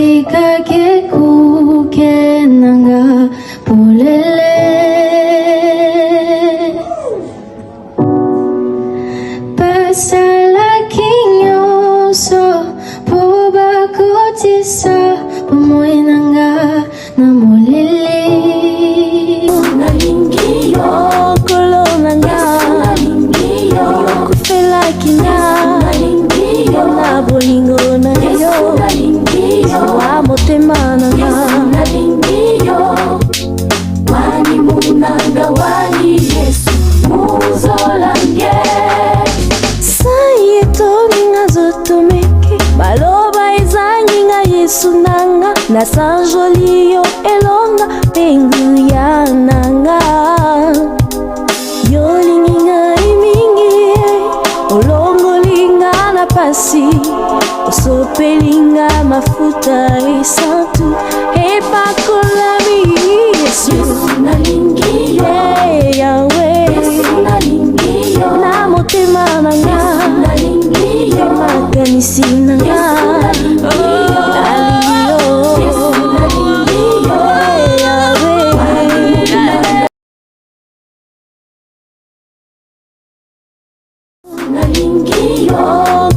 Sikake kukenanga polele Pasala kinyoso Pobakotisa Pomoenanga namolele Nalingiyo kolonanga Nalingiyo kufela kina Nalingiyo nabolingo na yo Wa motema nanga Nalingiyo Wani munanga wani Yesu muzolange Saye toninga zotomeke Baloba ezangi nga Yesu nanga Na sanjoliyo elonga pengu ya nanga Yolingi nga imingi Olongolinga na pasi Osopelinga mafuta esantu Epakolami Yesu nalingiyo Yahweh Yesu nalingiyo Na motema nanga nalingiyo Makanisi nanga nalingiyo Yesu nalingiyo Yahweh nalingiyo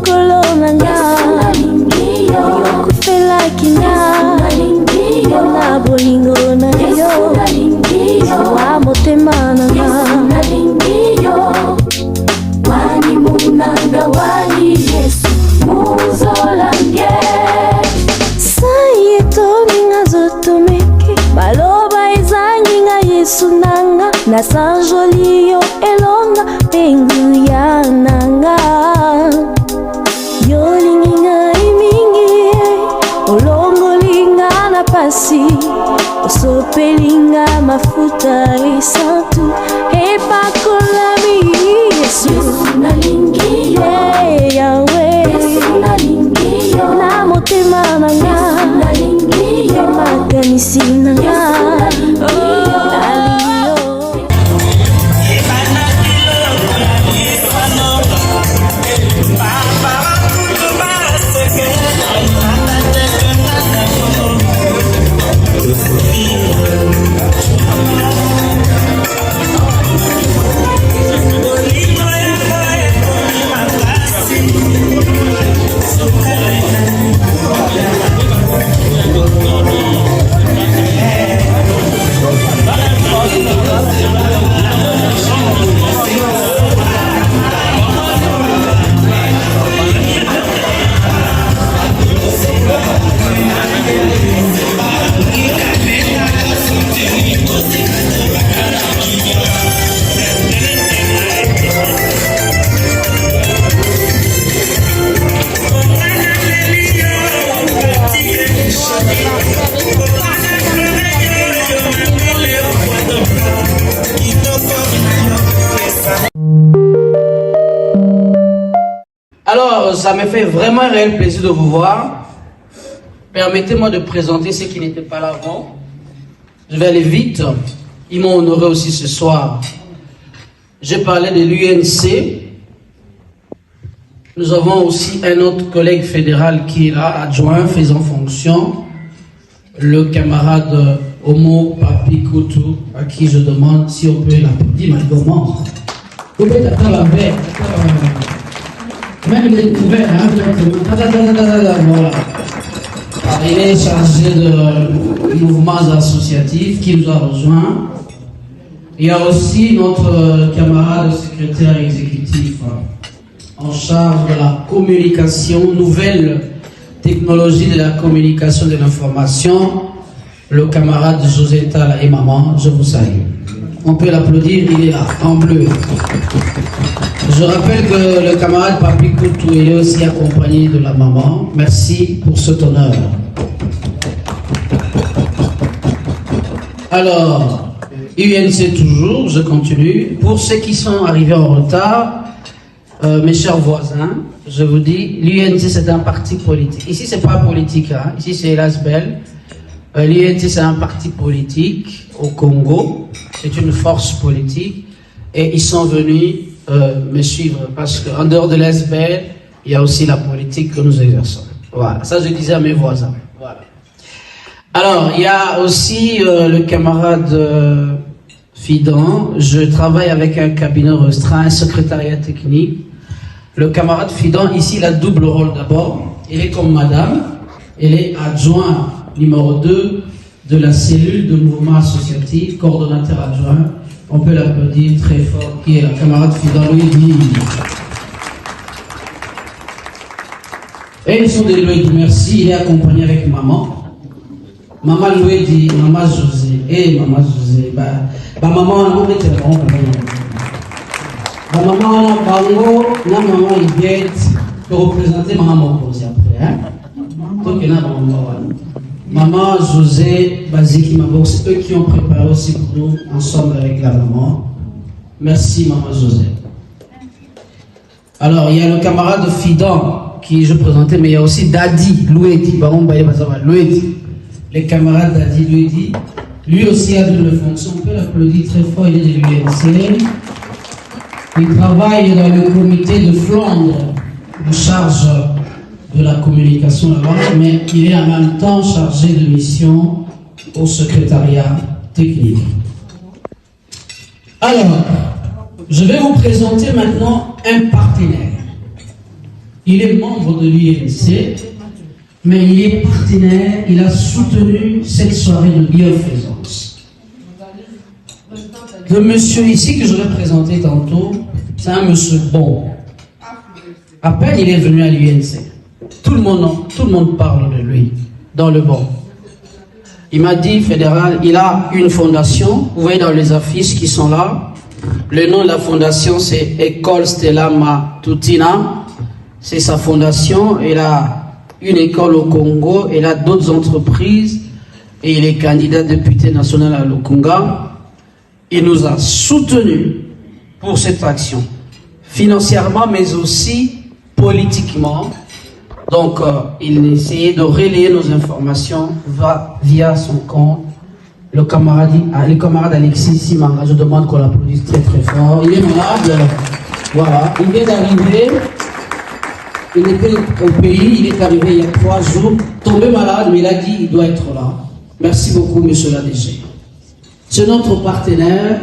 kolonanga nalingiyo kufela kina nalingiyo na bolingo na yo nalingiyo wa motema nanga nalingiyo wani munanga wani Yesu muzolange saye toninga zotomeke baloba ezangi nga Yesu nanga na sanjoliyo elonga pengu ya nanga yolingi nga imingi olongolinga na pasi osopelinga mafuta esantu epakolami Yesu nalingiyo Yahweh Yesu nalingiyo na motema nanga nalingiyo makanisi nanga Alors, ça me fait vraiment un réel plaisir de vous voir. Permettez-moi de présenter ceux qui n'étaient pas là avant. Je vais aller vite. Ils m'ont honoré aussi ce soir. J'ai parlé de l'UNC. Nous avons aussi un autre collègue fédéral qui est là, adjoint, faisant fonction. Le camarade Omo Papi Koutou, à qui je demande si on peut l'applaudir maintenant. Vous pouvez t'attraper. Même les couverts, hein, voilà. Il est chargé de mouvements associatifs qui nous a rejoints. Il y a aussi notre camarade secrétaire exécutif en charge de la communication, nouvelle technologie de la communication de l'information, le camarade José Tala et maman, je vous salue. On peut l'applaudir, il est là, en bleu. Je rappelle que le camarade Papi Koutou est aussi accompagné de la maman. Merci pour cet honneur. Alors, UNC toujours, je continue. Pour ceux qui sont arrivés en retard, mes chers voisins, je vous dis, l'UNC c'est un parti politique. Ici c'est pas politique, hein. Ici c'est l'ASBEL. L'UNC c'est un parti politique au Congo. C'est une force politique. Et ils sont venus me suivre parce qu'en dehors de l'ASBEL, il y a aussi la politique que nous exerçons. Voilà, ça je disais à mes voisins. Voilà. Alors, il y a aussi le camarade Fidan. Je travaille avec un cabinet restreint, un secrétariat technique. Le camarade Fidan, ici, il a double rôle d'abord. Il est comme madame. Il est adjoint numéro 2 de la cellule de mouvement associatif, coordonnateur adjoint. On peut l'applaudir très fort, qui est la camarade Fidan Louedi. Et ils sont des Louedi, merci. Il est accompagné avec maman. Maman Louedi, maman José. Et maman José. Maman, on est très bon. Maman, Bango, maman, il vient pour représenter maman Mokosi après. Hein? Donc, il y a maman José, Baziki, Mabok, c'est eux qui ont préparé aussi pour nous, ensemble avec la maman. Merci, maman José. Alors, il y a le camarade Fidan, qui je présentais, mais il y a aussi Dadi Louedi. Louedi. Les camarades Dadi Louedi. Lui aussi a double fonction. On peut l'applaudir très fort, il est de l'UNC. Il travaille dans le comité de Flandre, en charge de la communication là-bas, mais il est en même temps chargé de mission au secrétariat technique. Alors, je vais vous présenter maintenant un partenaire. Il est membre de l'UNC, mais il est partenaire, il a soutenu cette soirée de bienfaisance. Le monsieur ici que je vais présenter tantôt, c'est un monsieur bon. À peine il est venu à l'UNC. Tout le monde parle de lui, dans le bon. Il m'a dit, fédéral, il a une fondation, vous voyez dans les affiches qui sont là. Le nom de la fondation, c'est École Stella Matutina. C'est sa fondation. Il a une école au Congo, il a d'autres entreprises et il est candidat député national à Lukunga. Il nous a soutenus pour cette action, financièrement mais aussi politiquement. Donc, il a essayé de relayer nos informations via son compte. Le camarade Alexis Simanga, je demande qu'on l'applaudisse très très fort. Il est malade, voilà, il vient d'arriver. Il était au pays, il est arrivé il y a 3 jours, tombé malade, mais il a dit qu'il doit être là. Merci beaucoup, monsieur l'ADG. C'est notre partenaire,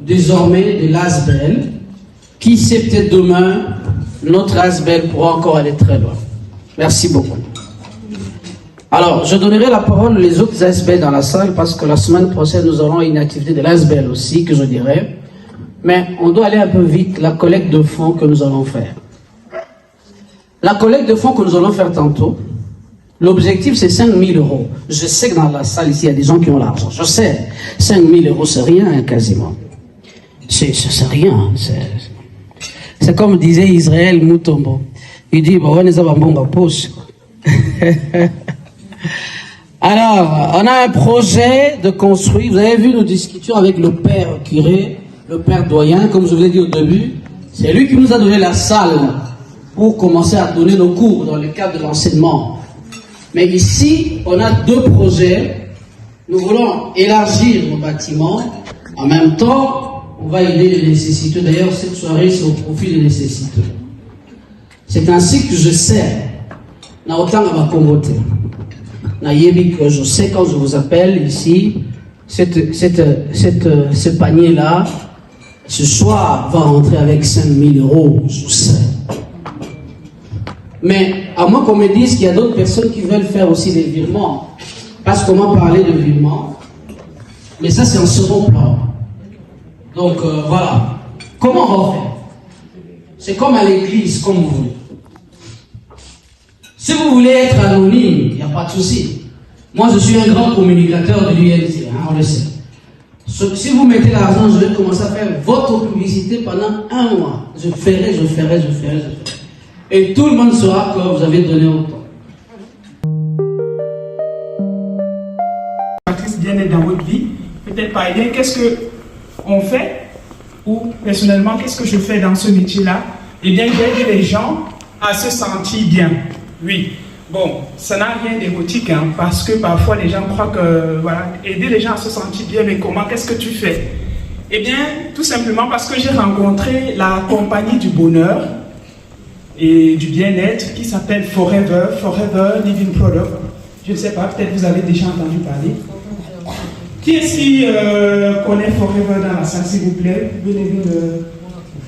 désormais, de l'ASBEL, qui sait peut-être demain, notre ASBEL pourra encore aller très loin. Merci beaucoup. Alors, je donnerai la parole aux autres ASBEL dans la salle, parce que la semaine prochaine, nous aurons une activité de l'ASBEL aussi, que je dirai. Mais on doit aller un peu vite, la collecte de fonds que nous allons faire. La collecte de fonds que nous allons faire tantôt, l'objectif c'est 5 000 €. Je sais que dans la salle ici, il y a des gens qui ont l'argent. Je sais, 5 000 € c'est rien hein, quasiment. C'est rien. C'est comme disait Israël Moutombo. Il dit, bon, on est à la poche. Alors, on a un projet de construire. Vous avez vu, nous discutions avec le père curé, le père doyen, comme je vous l'ai dit au début. C'est lui qui nous a donné la salle pour commencer à donner nos cours dans le cadre de l'enseignement. Mais ici, on a 2 projets. Nous voulons élargir nos bâtiments. En même temps, on va aider les nécessiteux. D'ailleurs, cette soirée, c'est au profit des nécessiteux. C'est ainsi que je sais. Na autant à ma communauté. Na yebi que je sais quand je vous appelle ici, ce panier-là, ce soir, va rentrer avec 5 000 €, je sais. Mais à moins qu'on me dise qu'il y a d'autres personnes qui veulent faire aussi des virements. Parce qu'on m'a parlé de virements. Mais ça, c'est en second plan. Donc, voilà. Comment on va faire? C'est comme à l'église, comme vous voulez. Si vous voulez être anonyme, il n'y a pas de souci. Moi, je suis un grand communicateur de l'UNC, hein, on le sait. Si vous mettez l'argent, je vais commencer à faire votre publicité pendant 1 mois. Je ferai. Et tout le monde saura que vous avez donné autant. Bien-être dans votre vie, peut-être par idée, qu'est-ce qu'on fait ou personnellement, qu'est-ce que je fais dans ce métier-là? Eh bien, j'aide les gens à se sentir bien. Oui. Bon, ça n'a rien d'érotique, hein, parce que parfois les gens croient que, voilà, aider les gens à se sentir bien, mais comment, qu'est-ce que tu fais? Eh bien, tout simplement parce que j'ai rencontré la compagnie du bonheur et du bien-être qui s'appelle Forever Living Product. Je ne sais pas, peut-être vous avez déjà entendu parler. Qui est-ce qui connaît Forever dans la salle, s'il vous plaît?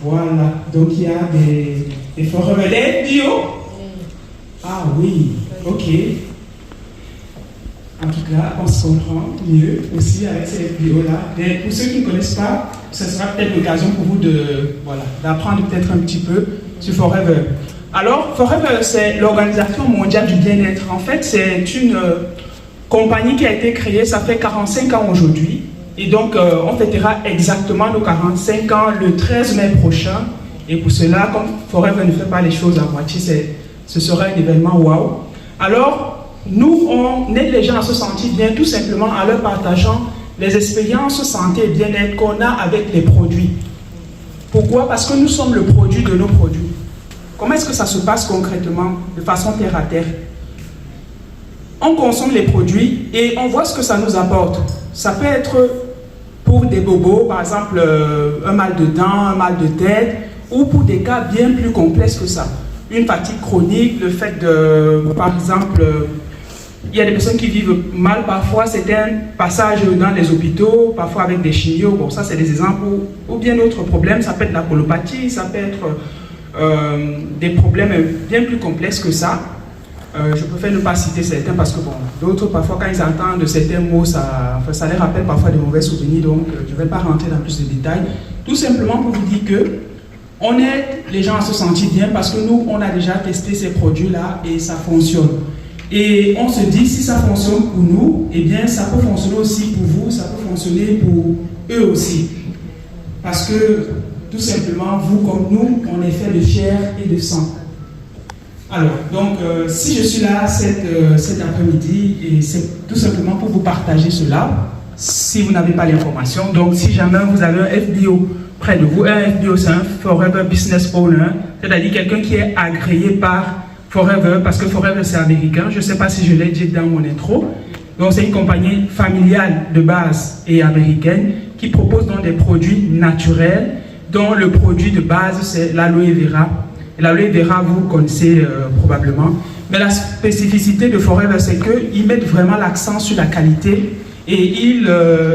Voilà, donc il y a des Forever. Les bio? Ah oui, ok. En tout cas, on se comprend mieux aussi avec ces bio-là. Mais pour ceux qui ne connaissent pas, ce sera peut-être l'occasion pour vous d'apprendre peut-être un petit peu sur Forever. Alors, Forever, c'est l'Organisation mondiale du bien-être. En fait, c'est une compagnie qui a été créée, ça fait 45 ans aujourd'hui. Et donc, on fêtera exactement nos 45 ans le 13 mai prochain. Et pour cela, comme Forever ne fait pas les choses à moitié, ce sera un événement waouh. Alors, nous, on aide les gens à se sentir bien tout simplement en leur partageant les expériences santé et bien-être qu'on a avec les produits. Pourquoi? Parce que nous sommes le produit de nos produits. Comment est-ce que ça se passe concrètement, de façon terre à terre? On consomme les produits et on voit ce que ça nous apporte. Ça peut être pour des bobos, par exemple un mal de dents, un mal de tête, ou pour des cas bien plus complexes que ça. Une fatigue chronique, le fait de, par exemple, il y a des personnes qui vivent mal parfois, c'est un passage dans les hôpitaux, parfois avec des chimios, bon ça c'est des exemples, ou bien d'autres problèmes, ça peut être la colopathie, ça peut être des problèmes bien plus complexes que ça. Je préfère ne pas citer certains parce que bon, d'autres parfois quand ils entendent certains mots, ça les rappelle parfois de mauvais souvenirs, donc je ne vais pas rentrer dans plus de détails. Tout simplement pour vous dire que on aide les gens à se sentir bien parce que nous, on a déjà testé ces produits-là et ça fonctionne. Et on se dit, si ça fonctionne pour nous, eh bien ça peut fonctionner aussi pour vous, ça peut fonctionner pour eux aussi. Parce que tout simplement, vous comme nous, on est fait de chair et de sang. Alors, donc, si je suis là cet après-midi, et c'est tout simplement pour vous partager cela, si vous n'avez pas l'information. Donc, si jamais vous avez un FBO près de vous, un FBO, c'est un Forever Business Owner, c'est-à-dire quelqu'un qui est agréé par Forever, parce que Forever, c'est américain. Je ne sais pas si je l'ai dit dans mon intro. Donc, c'est une compagnie familiale de base et américaine qui propose donc des produits naturels, dont le produit de base, c'est l'aloe vera. L'aloe vera, vous connaissez probablement. Mais la spécificité de Forever, c'est qu'ils mettent vraiment l'accent sur la qualité et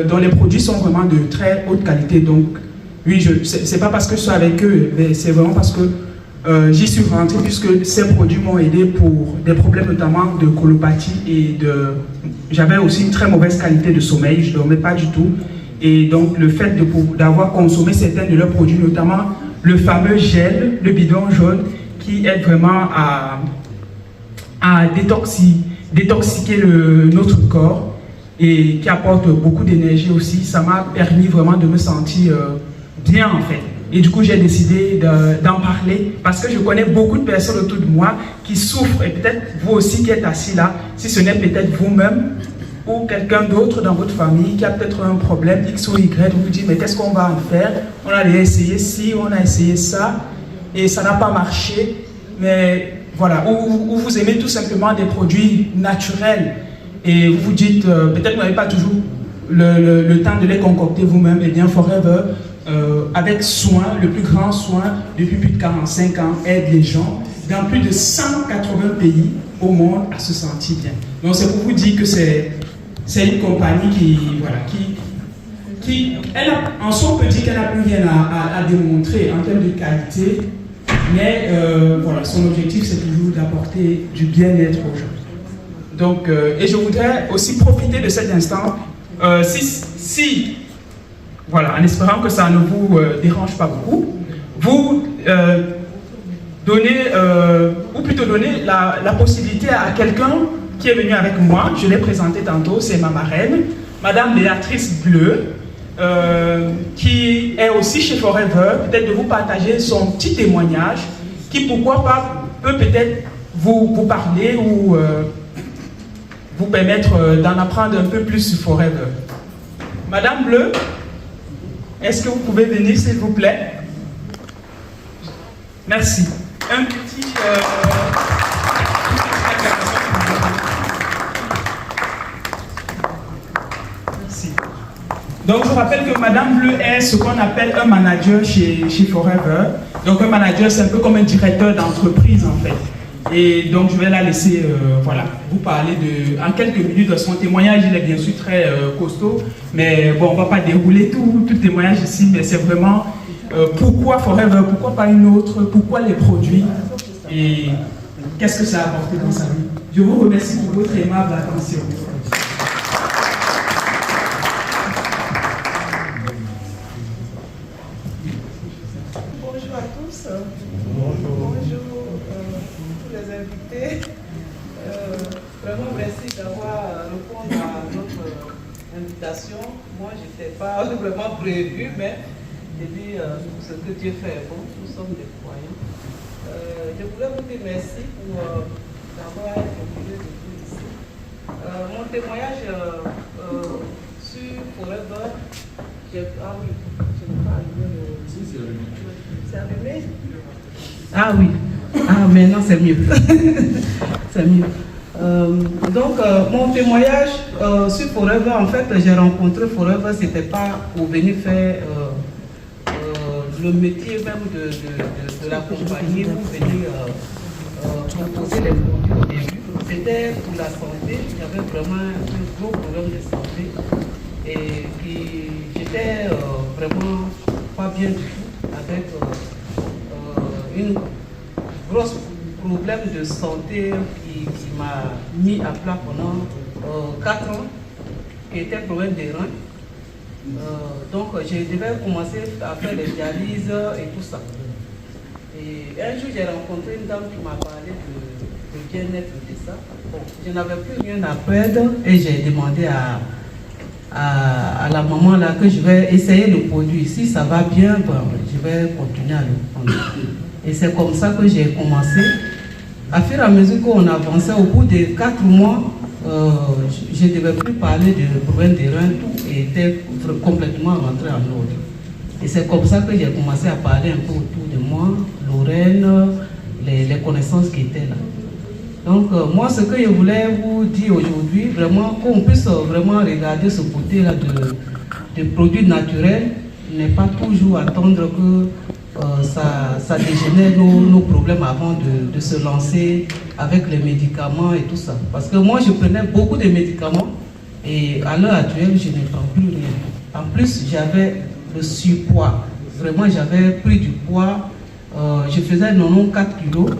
dont les produits sont vraiment de très haute qualité. Donc, oui, c'est pas parce que je suis avec eux, mais c'est vraiment parce que j'y suis rentré puisque ces produits m'ont aidé pour des problèmes notamment de colopathie et j'avais aussi une très mauvaise qualité de sommeil, je ne dormais pas du tout. Et donc, le fait d'avoir consommé certains de leurs produits, notamment le fameux gel, le bidon jaune, qui aide vraiment à détoxiquer notre corps et qui apporte beaucoup d'énergie aussi. Ça m'a permis vraiment de me sentir bien en fait. Et du coup, j'ai décidé d'en parler parce que je connais beaucoup de personnes autour de moi qui souffrent et peut-être vous aussi qui êtes assis là, si ce n'est peut-être vous-même ou quelqu'un d'autre dans votre famille qui a peut-être un problème X ou Y, vous vous dites mais qu'est-ce qu'on va en faire? On a essayé ci, on a essayé ça et ça n'a pas marché, mais voilà, ou vous aimez tout simplement des produits naturels et vous vous dites peut-être vous n'avez pas toujours le temps de les concocter vous-même, et bien Forever avec soin, le plus grand soin depuis plus de 45 ans, aide les gens dans plus de 180 pays au monde à se sentir bien. Donc c'est pour vous dire que c'est une compagnie qui en soi, on peut dire qu'elle n'a plus rien à démontrer en termes de qualité, mais voilà, son objectif, c'est toujours d'apporter du bien-être aux gens. Donc, et je voudrais aussi profiter de cet instant, voilà, en espérant que ça ne vous dérange pas beaucoup, vous donner, ou plutôt donner la possibilité à quelqu'un qui est venu avec moi, je l'ai présenté tantôt, c'est ma marraine, Madame Béatrice Bleu, qui est aussi chez Forever, peut-être de vous partager son petit témoignage, qui pourquoi pas peut peut-être vous parler ou vous permettre d'en apprendre un peu plus sur Forever. Madame Bleu, est-ce que vous pouvez venir s'il vous plaît? Merci. Un petit... Merci. Donc je rappelle que Madame Bleu est ce qu'on appelle un manager chez Forever. Donc un manager, c'est un peu comme un directeur d'entreprise en fait. Et donc, je vais la laisser voilà, vous parler en quelques minutes de son témoignage. Il est bien sûr très costaud, mais bon, on ne va pas dérouler tout le témoignage ici, mais c'est vraiment pourquoi Forever, pourquoi pas une autre, pourquoi les produits et qu'est-ce que ça a apporté dans sa vie. Je vous remercie pour votre aimable attention. Bonjour à tous. Bonjour tous les invités. Vraiment merci d'avoir répondu à notre invitation. Moi, je n'étais pas vraiment prévu, mais j'ai dit ce que Dieu fait est bon. Nous sommes des croyants. Je voulais vous dire merci pour d'avoir été de vous ici. Mon témoignage sur Forever, ah oui, je n'ai pas allumé c'est allumé? Ah oui, ah maintenant c'est mieux. C'est mieux. Donc mon témoignage sur Forever, en fait j'ai rencontré Forever, c'était pas pour venir faire le métier même de la compagnie, pour venir proposer les produits au début. C'était pour la santé, j'avais vraiment un gros problème de santé et puis j'étais vraiment pas bien du tout avec une grosse problème de santé qui m'a mis à plat pendant 4 ans, qui était problème des reins. Donc je devais commencer à faire les dialyses et tout ça. Et un jour j'ai rencontré une dame qui m'a parlé de bien-être de ça. Bon, je n'avais plus rien à perdre et j'ai demandé à la maman là que je vais essayer le produit. Si ça va bien, bon, je vais continuer à le prendre. Et c'est comme ça que j'ai commencé. À fur et à mesure qu'on avançait, au bout de 4 mois, je ne devais plus parler de problème des reins, tout était complètement rentré en ordre. Et c'est comme ça que j'ai commencé à parler un peu autour de moi, Lorraine, les connaissances qui étaient là. Donc moi, ce que je voulais vous dire aujourd'hui, vraiment qu'on puisse vraiment regarder ce côté-là de produits naturels, n'est pas toujours attendre que ça dégénère nos problèmes avant de se lancer avec les médicaments et tout ça. Parce que moi, je prenais beaucoup de médicaments et à l'heure actuelle, je ne prends plus rien. En plus, j'avais le surpoids. Vraiment, j'avais pris du poids. Je faisais 94 kilos.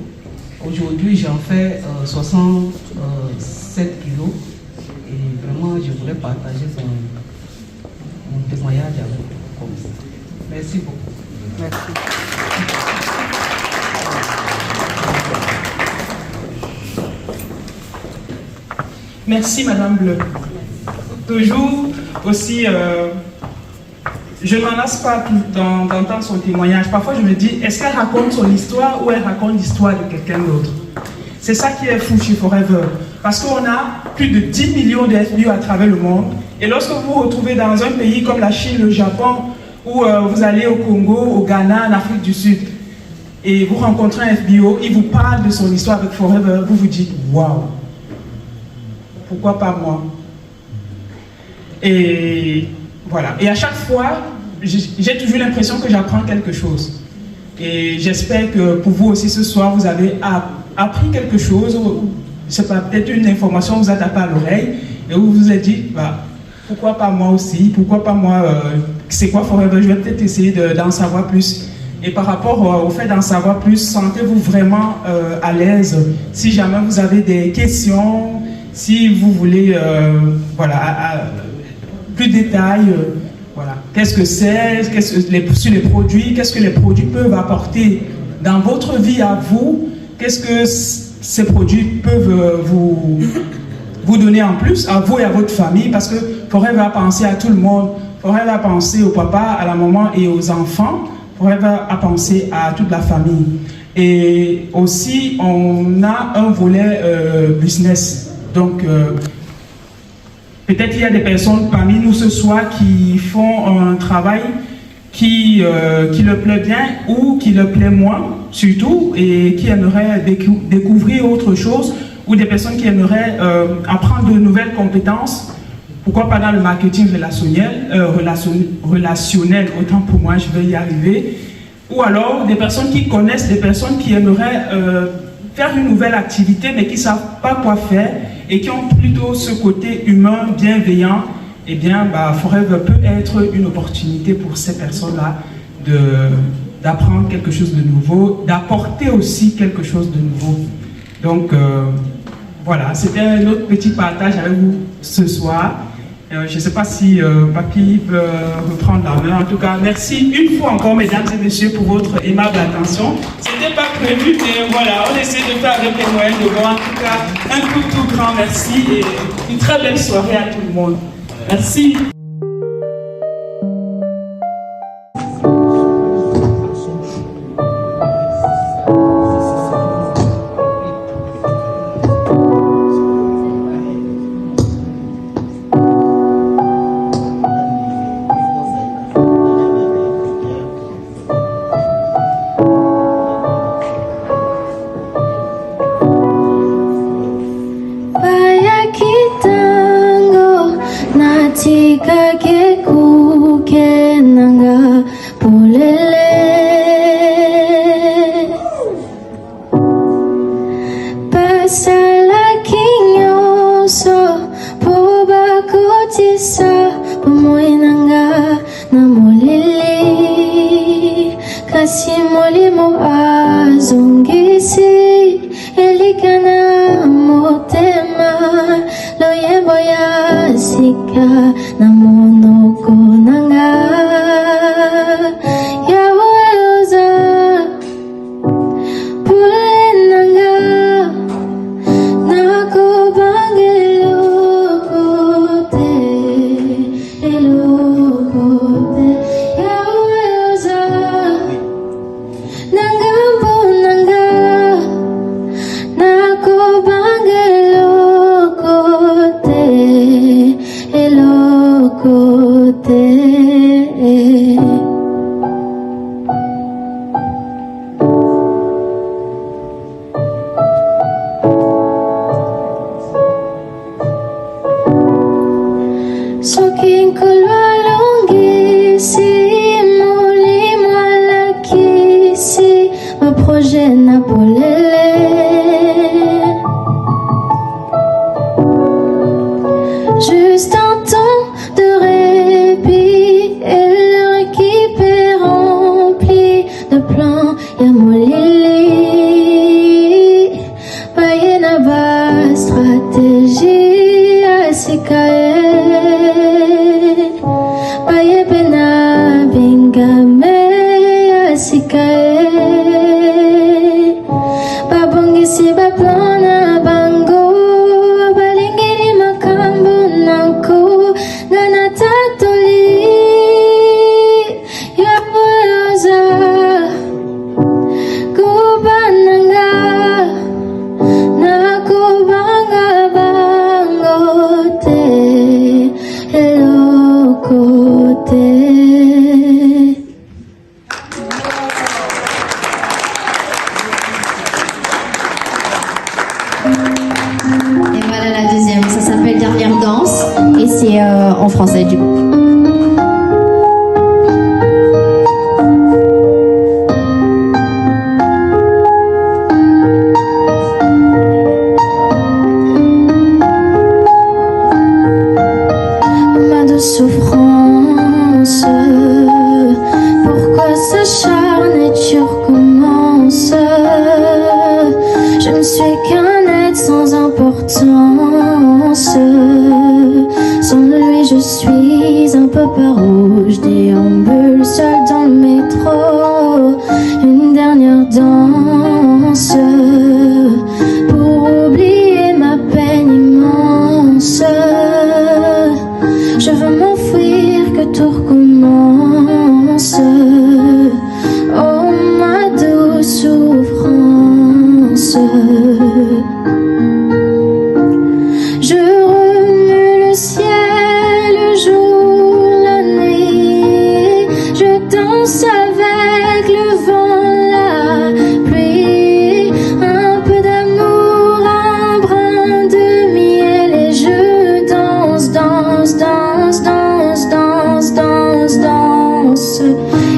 Aujourd'hui, j'en fais 67 kilos. Et vraiment, je voulais partager mon témoignage avec vous. Merci beaucoup. Merci. Merci Madame Bleu. Toujours aussi, je ne m'en lasse pas d'entendre son témoignage. Parfois je me dis, est-ce qu'elle raconte son histoire ou elle raconte l'histoire de quelqu'un d'autre? C'est ça qui est fou chez Forever. Parce qu'on a plus de 10 millions de FBO à travers le monde. Et lorsque vous vous retrouvez dans un pays comme la Chine, le Japon, ou vous allez au Congo, au Ghana, en Afrique du Sud, et vous rencontrez un FBO, il vous parle de son histoire avec Forever, vous vous dites, waouh, pourquoi pas moi? Et voilà. Et à chaque fois, j'ai toujours l'impression que j'apprends quelque chose. Et j'espère que pour vous aussi ce soir, vous avez appris quelque chose, c'est pas peut-être une information que vous a tapé à l'oreille, et vous vous êtes dit, bah, pourquoi pas moi aussi, pourquoi pas moi, c'est quoi Forever, je vais peut-être essayer d'en savoir plus. Et par rapport au fait d'en savoir plus, sentez-vous vraiment à l'aise. Si jamais vous avez des questions, si vous voulez, voilà, plus de détails, voilà. Qu'est-ce que c'est, sur les produits, qu'est-ce que les produits peuvent apporter dans votre vie à vous, qu'est-ce que ces produits peuvent vous donner en plus, à vous et à votre famille, parce que Forever va penser à tout le monde, Forever va penser au papa, à la maman et aux enfants, Forever va penser à toute la famille. Et aussi, on a un volet business. Donc, peut-être il y a des personnes parmi nous ce soir qui font un travail qui leur plaît bien ou qui leur plaît moins, surtout, et qui aimeraient découvrir autre chose, ou des personnes qui aimeraient apprendre de nouvelles compétences. Pourquoi pas dans le marketing relationnel, autant pour moi, je vais y arriver. Ou alors des personnes qui connaissent des personnes qui aimeraient faire une nouvelle activité, mais qui ne savent pas quoi faire et qui ont plutôt ce côté humain, bienveillant, eh bien, Forever peut être une opportunité pour ces personnes-là d'apprendre quelque chose de nouveau, d'apporter aussi quelque chose de nouveau. Donc, voilà, c'était un autre petit partage avec vous ce soir. Je ne sais pas si Papy peut reprendre la main. En tout cas, merci une fois encore, mesdames et messieurs, pour votre aimable attention. Ce n'était pas prévu, mais voilà, on essaie de faire avec les moyens de bord. En tout cas, un tout grand merci et une très belle soirée à tout le monde. Merci.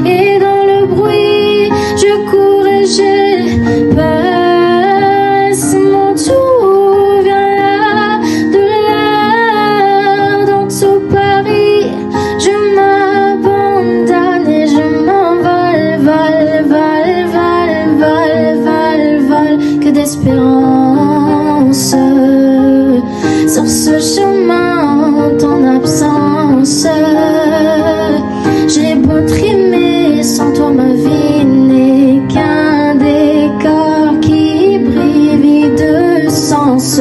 Et dans le bruit, je cours et j'ai peur. danse. J'ai beau trimer, sans toi ma vie n'est qu'un décor qui brille vide de sens.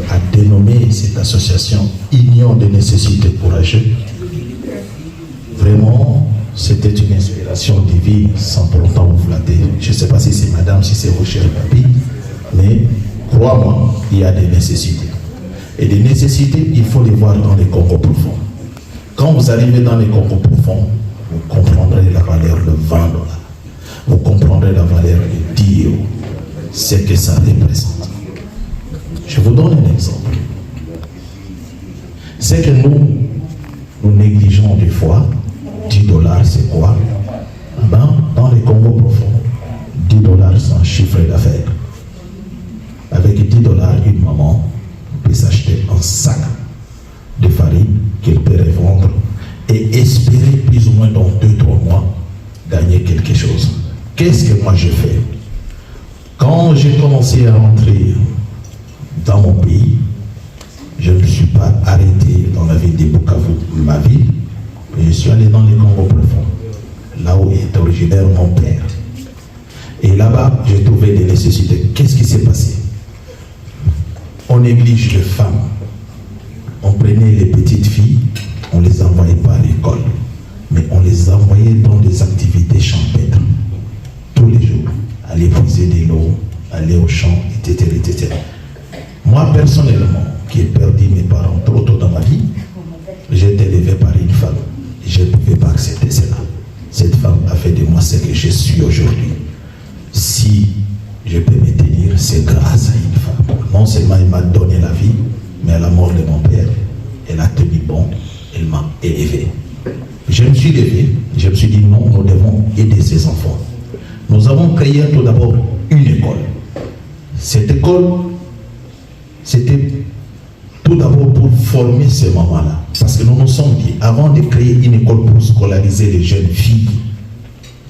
à dénommer cette association Union des nécessités courageux. Vraiment, c'était une inspiration divine sans pour autant vous flatter. Je ne sais pas si c'est madame, si c'est vos chers papis, mais crois-moi, il y a des nécessités. Et des nécessités, il faut les voir dans les Congos profonds. Quand vous arrivez dans les Congos profonds, vous comprendrez la valeur de 20 $. Vous comprendrez la valeur de 10 €. Ce que ça représente. Je vous donne un exemple. C'est que nous négligeons des fois. 10 $, c'est quoi? Dans les Congos profonds, 10 $, c'est un chiffre d'affaires. Avec 10 $, une maman peut s'acheter un sac de farine qu'elle peut revendre et espérer plus ou moins dans 2-3 mois gagner quelque chose. Qu'est-ce que moi je fais? Quand j'ai commencé à rentrer dans mon pays, je ne me suis pas arrêté dans la ville de Bukavu, ma ville, mais je suis allé dans les Congos profonds, là où est originaire mon père. Et là-bas, j'ai trouvé des nécessités. Qu'est-ce qui s'est passé? On néglige les femmes. On prenait les petites filles, on ne les envoyait pas à l'école, mais on les envoyait dans des activités champêtres, tous les jours, aller puiser des l'eau, aller au champ, etc., etc. Moi, personnellement, qui ai perdu mes parents trop tôt dans ma m'a donné la vie, mais à la mort de mon père, elle a tenu bon, elle m'a élevé. Je me suis levé, je me suis dit non, nous devons aider ces enfants. Nous avons créé tout d'abord une école. Cette école, c'était tout d'abord pour former ces mamans-là. Parce que nous nous sommes dit, avant de créer une école pour scolariser les jeunes filles,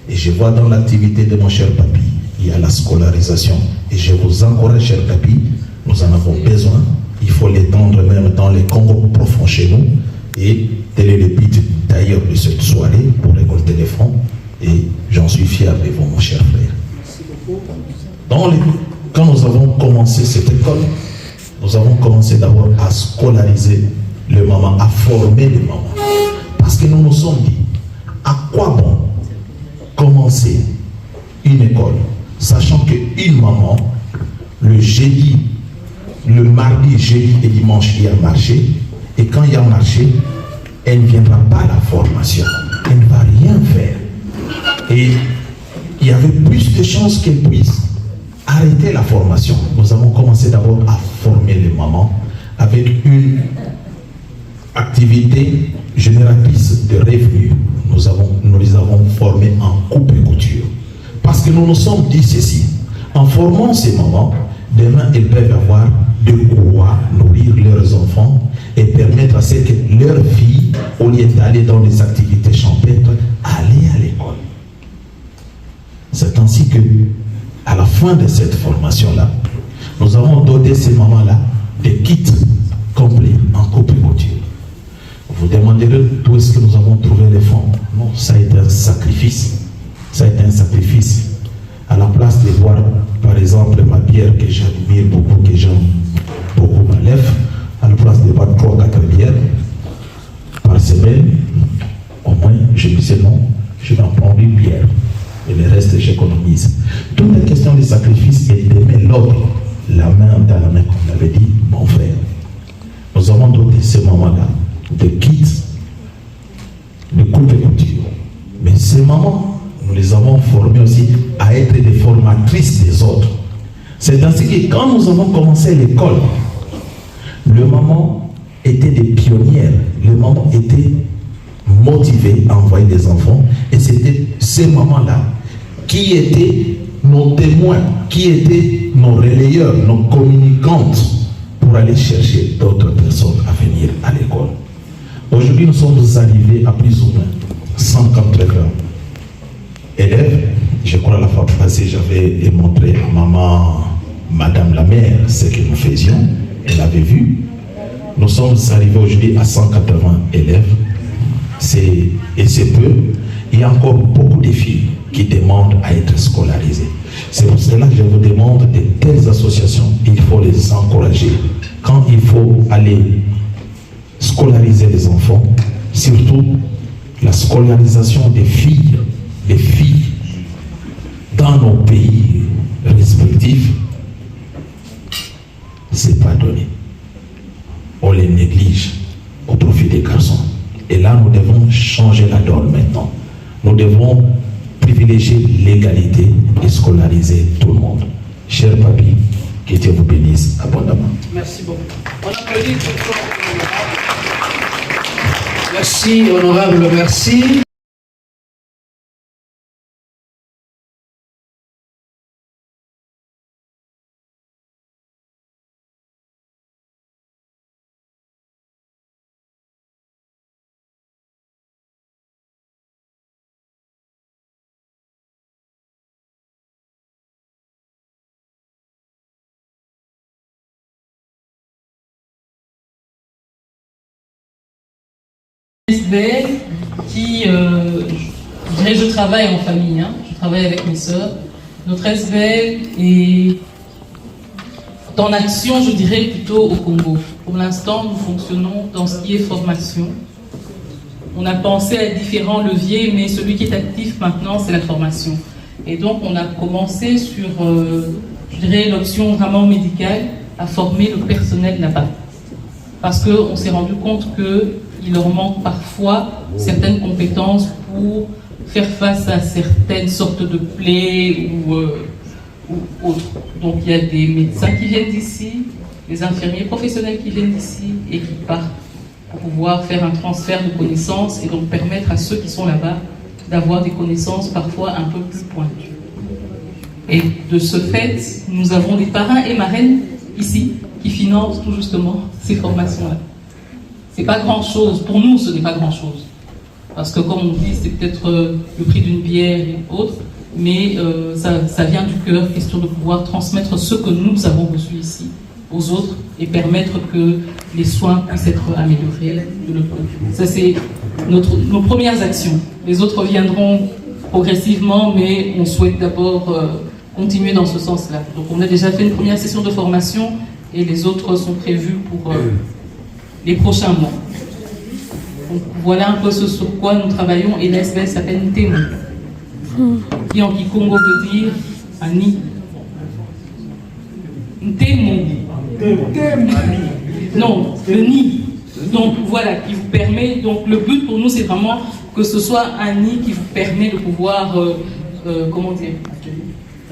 et je vois dans l'activité de mon cher papy, il y a la scolarisation. Et je vous encourage, cher papy, nous en avons besoin. Il faut l'étendre même dans les Congos profonds chez nous. Et tel est le but d'ailleurs de cette soirée pour récolter les fonds. Et j'en suis fier de vous, mon cher frère. Quand nous avons commencé cette école, nous avons commencé d'abord à scolariser les mamans, à former les mamans. Parce que nous nous sommes dit, à quoi bon commencer une école, sachant qu'une maman, le jeudi, le mardi, jeudi et dimanche, il y a marché, et quand il y a marché, elle ne viendra pas à la formation, elle ne va rien faire. Et il y avait plus de chances qu'elle puisse arrêter la formation. Nous avons commencé d'abord à former les mamans avec une activité génératrice de revenus. Nous les avons formés en coupe et couture. Parce que nous nous sommes dit ceci, en formant ces mamans, demain elles peuvent avoir de quoi nourrir leurs enfants et permettre à ce que leurs filles, au lieu d'aller dans des activités champêtres, aller à l'école. C'est ainsi que, à la fin de cette formation-là, nous avons doté ces mamans-là des kits complets en coupe et couture. Vous demanderez d'où est-ce que nous avons trouvé les fonds. Non, ça a été un sacrifice. Ça a été un sacrifice. À la place de voir, par exemple, ma bière que j'admire beaucoup, que j'aime beaucoup, ma lèvre, à la place de voir 3-4 bières par semaine, au moins, je me disais non, je vais en prendre une bière. Et le reste, j'économise. Toute la question du sacrifice est d'aimer l'autre, la main dans la main, comme l'avait dit mon frère. Nous avons doté ces moments-là de kits, de coupe et couture. Mais ces mamans, nous les avons formées aussi à être des formatrices des autres. C'est ainsi que quand nous avons commencé l'école, les mamans étaient des pionnières. Les mamans étaient motivées à envoyer des enfants. Et c'était ces mamans-là qui étaient nos témoins, qui étaient nos relayeurs, nos communicantes pour aller chercher d'autres personnes à venir à l'école. Aujourd'hui, nous sommes arrivés à plus ou moins 180 élèves. Je crois la fois passée, j'avais montré à maman, madame la mère, ce que nous faisions. Elle avait vu. Nous sommes arrivés aujourd'hui à 180 élèves. Et c'est peu. Il y a encore beaucoup de filles qui demandent à être scolarisées. C'est pour cela que je vous demande de telles associations, il faut les encourager. Quand il faut aller scolariser les enfants, surtout la scolarisation des filles dans nos pays respectifs, c'est pas donné. On les néglige au profit des garçons. Et là, nous devons changer la donne maintenant. Nous devons privilégier l'égalité et scolariser tout le monde. Cher papy, que Dieu vous bénisse abondamment. Merci beaucoup. On applaudit tout le monde. Merci, honorable, merci. SBL qui, je travaille en famille, hein, je travaille avec mes sœurs. Notre SBL est en action, je dirais, plutôt au Congo. Pour l'instant, nous fonctionnons dans ce qui est formation. On a pensé à différents leviers, mais celui qui est actif maintenant, c'est la formation. Et donc, on a commencé sur, je dirais, l'option vraiment médicale, à former le personnel là-bas. Parce qu'on s'est rendu compte qu'il leur manque parfois certaines compétences pour faire face à certaines sortes de plaies ou autres. Donc il y a des médecins qui viennent d'ici, les infirmiers professionnels qui viennent ici et qui partent pour pouvoir faire un transfert de connaissances et donc permettre à ceux qui sont là-bas d'avoir des connaissances parfois un peu plus pointues. Et de ce fait, nous avons des parrains et marraines ici qui financent tout justement ces formations-là. C'est pas grand-chose, pour nous ce n'est pas grand-chose. Parce que comme on dit, c'est peut-être le prix d'une bière et autre, mais ça vient du cœur, question de pouvoir transmettre ce que nous avons reçu ici aux autres et permettre que les soins puissent être améliorés de notre côté. Ça, c'est nos premières actions. Les autres viendront progressivement, mais on souhaite d'abord continuer dans ce sens-là. Donc on a déjà fait une première session de formation et les autres sont prévus pour les prochains mois. Donc voilà un peu ce sur quoi nous travaillons et l'ASBL s'appelle Ntemo, qui en Kikongo veut dire Ani. Ntemo. Non, le nid. Donc voilà, qui vous permet, donc le but pour nous c'est vraiment que ce soit un nid qui vous permet de pouvoir, comment dire,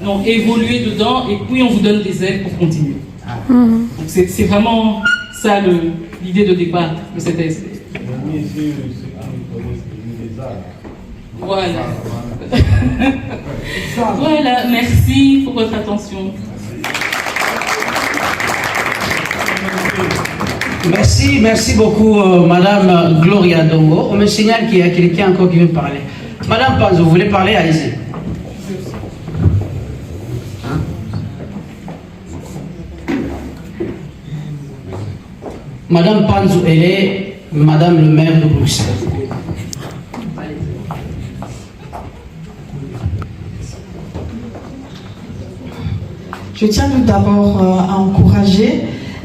non, évoluer dedans et puis on vous donne des ailes pour continuer. Donc c'est vraiment ça l'idée de départ de cette ASBL. Voilà. Voilà, merci pour votre attention. Merci beaucoup, Madame Gloria Dongo. On me signale qu'il y a quelqu'un encore qui veut parler. Madame Panzo, vous voulez parler? Allez-y. Madame Panzo, elle est Madame le maire de Bruxelles. Je tiens tout d'abord à encourager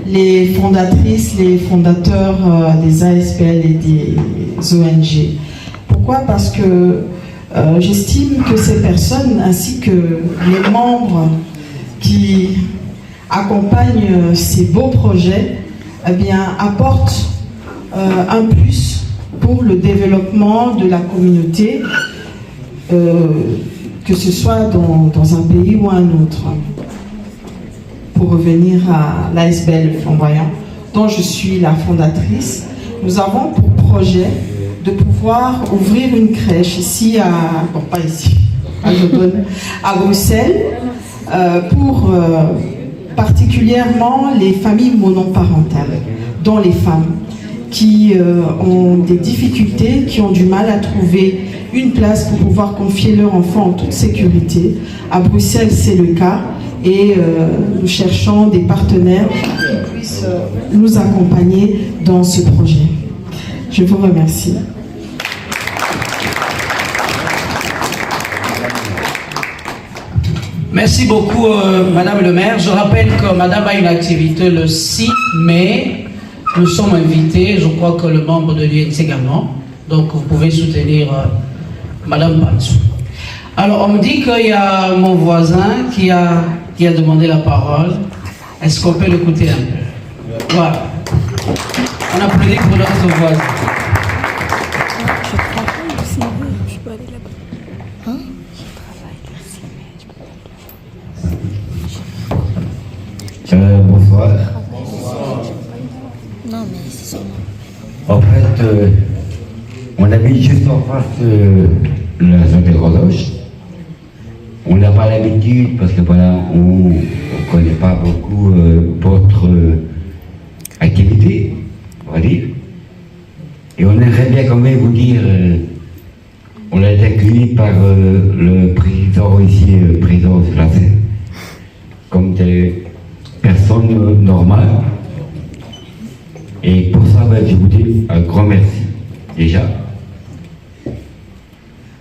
les fondatrices, les fondateurs des ASBL et des ONG. Pourquoi? Parce que j'estime que ces personnes, ainsi que les membres qui accompagnent ces beaux projets, eh bien, apportent un plus pour le développement de la communauté, que ce soit dans un pays ou un autre. Pour revenir à l'ASBL Flamboyant, dont je suis la fondatrice, nous avons pour projet de pouvoir ouvrir une crèche ici pas ici, à Bruxelles, pour particulièrement les familles monoparentales, dont les femmes qui ont des difficultés, qui ont du mal à trouver une place pour pouvoir confier leur enfant en toute sécurité. À Bruxelles, c'est le cas. Et nous cherchons des partenaires qui puissent nous accompagner dans ce projet. Je vous remercie. Merci beaucoup, Madame le maire. Je rappelle que Madame a une activité le 6 mai. Nous sommes invités, je crois que le membre de l'UNC également. Donc vous pouvez soutenir Madame Panzo. Alors on me dit qu'il y a mon voisin qui a demandé la parole. Est-ce qu'on peut l'écouter un peu? Voilà. On applaudit pour notre voisin. Je peux aller là-bas. Hein? Je travaille. Bonsoir. Non, mais c'est sûrement. En fait, on habite juste en face de la zone des horloges. On n'a pas l'habitude parce que voilà, on ne connaît pas beaucoup votre activité, on va dire. Et on aimerait bien quand même vous dire, on a été accueilli par le président ici, présent sur la scène, comme des personnes normales. Et pour ça, je vous dis un grand merci, déjà.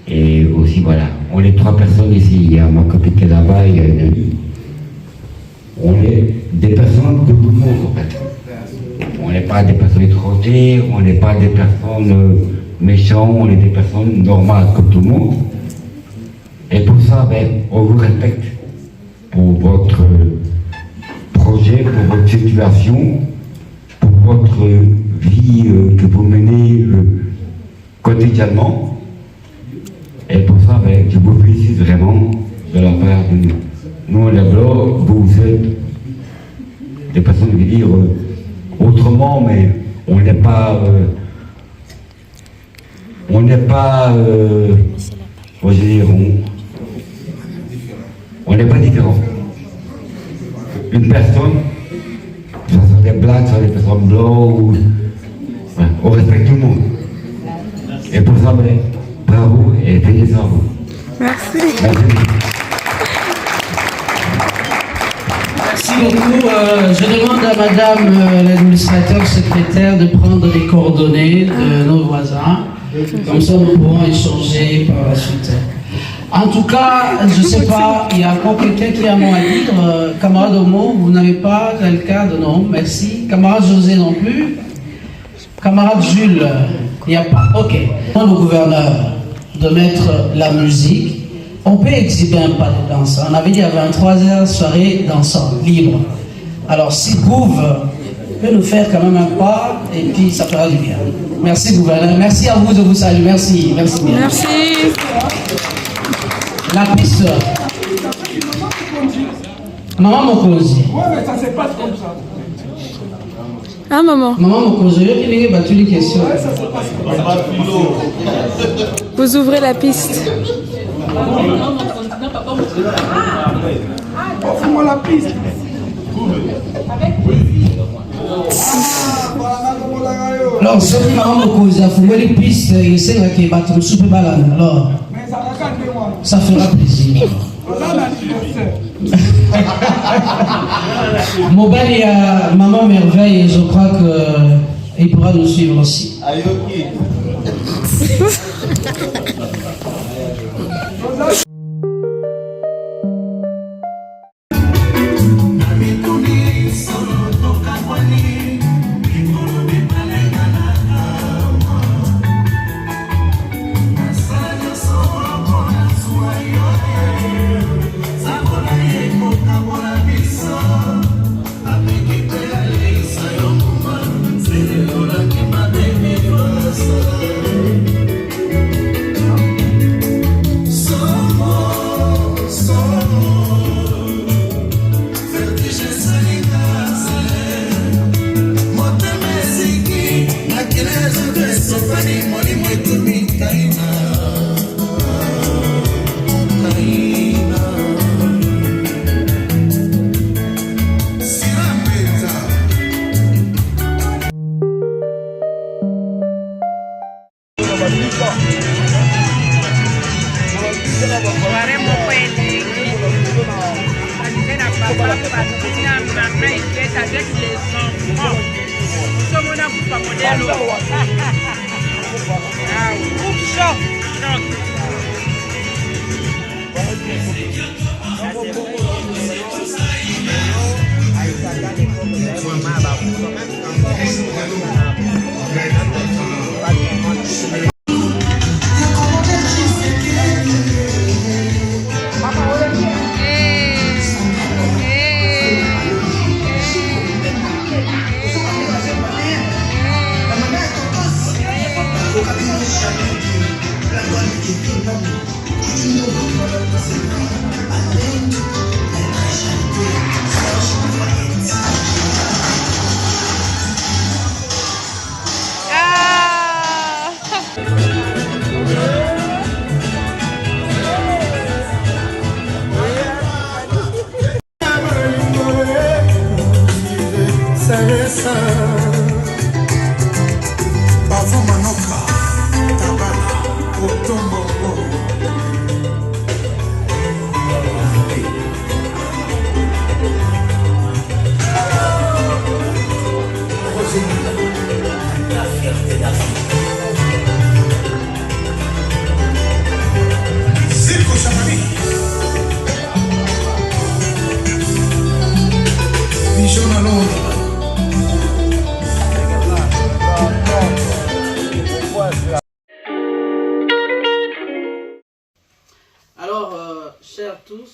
Et aussi, voilà, on est 3 personnes ici. Il y a ma copine qui est là-bas, il y a une amie. On est des personnes de tout le monde, en fait. On n'est pas des personnes étrangères, on n'est pas des personnes méchantes, on est des personnes normales comme tout le monde. Et pour ça, on vous respecte pour votre projet, pour votre situation, pour votre vie que vous menez quotidiennement. Et pour ça, je vous félicite vraiment de la part de nous. Nous, on est blancs, vous êtes des personnes qui vivent autrement, mais on n'est pas, je veux dire, on n'est pas différent. Une personne, ce sont des blacks, ce sont des personnes blanches, on respecte tout le monde. Et pour ça, bravo et félicitations à vous. Merci. Merci. Merci beaucoup. Je demande à Madame l'administrateur secrétaire de prendre les coordonnées de nos voisins. Comme ça, nous pourrons échanger par la suite. En tout cas, je ne sais pas, il y a encore quelqu'un qui a un mot à dire. Camarade Omo, vous n'avez pas quelqu'un de nom, merci. Camarade José non plus. Camarade Jules, il n'y a pas. Ok. Le gouverneur de mettre la musique. On peut exhiber un pas de danse. On avait dit à 23h, soirée dansant, libre. Alors, si Gouv peut nous faire quand même un pas, et puis ça fera du bien. Merci, gouverneur. Merci à vous de vous saluer. Merci. Merci bien. Merci. La piste. Maman Mokozi. Ouais, mais ça se passe comme ça. Ah, maman. Maman Mokozi, il y a battu les questions. Ouais, ça se passe comme ça. Vous ouvrez la piste. Offre-moi la piste. Alors, ce qui Maman Mokozi a fait les pistes, il sait qu'il va battre le super balade. Alors, Mais ça regarde moi. ça fera plaisir. Voilà l'anniversaire. Mobile, il y a Maman Merveille et je crois qu'il pourra nous suivre aussi.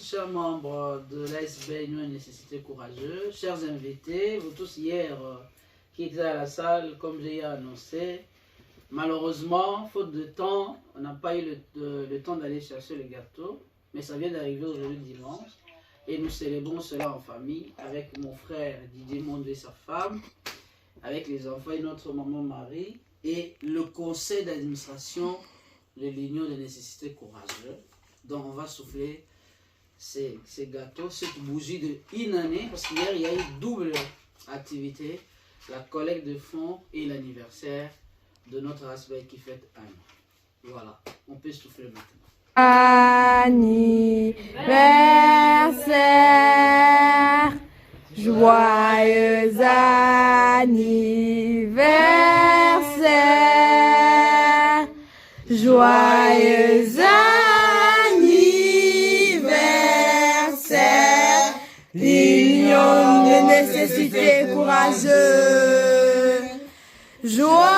Chers membres de l'ASB Union et Nécessité Courageux, chers invités, vous tous hier qui étaient à la salle, comme j'ai annoncé, malheureusement, faute de temps, on n'a pas eu le temps d'aller chercher le gâteau, mais ça vient d'arriver aujourd'hui dimanche. Et nous célébrons cela en famille avec mon frère Didier Monde et sa femme, avec les enfants et notre maman Marie, et le conseil d'administration de l'Union des nécessités courageuses. Donc on va souffler ces gâteaux, cette bougie de une année, parce qu'hier il y a eu double activité, la collecte de fonds et l'anniversaire de notre ASBEL qui fête un an. Voilà, on peut souffler maintenant. Anniversaire, joyeux anniversaire, joyeux anniversaire, l'union des nécessités courageuses. Joyeux